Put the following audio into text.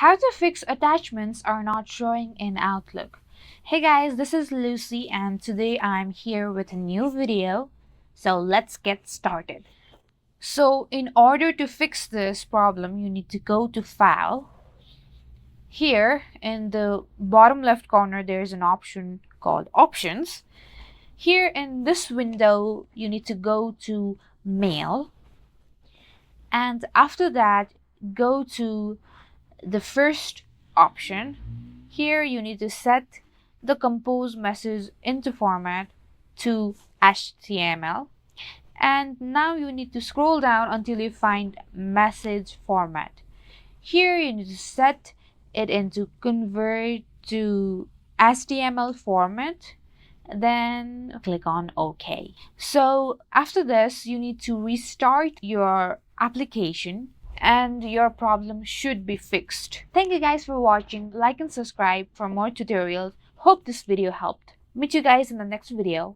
How to fix attachments are not showing in Outlook. Hey guys, this is Lucy and today I'm here with a new video. So let's get started. So in order to fix this problem, you need to go to File. Here in the bottom left corner, there's an option called Options. Here in this window, you need to go to Mail. And after that, go to the first option. Here you need to set the compose message into format to HTML, and now you need to scroll down until you find message format. Here you need to set it into convert to HTML format, then click on OK. So after this, you need to restart your application and your problem should be fixed. Thank you guys for watching. Like and subscribe for more tutorials. Hope this video helped. Meet you guys in the next video.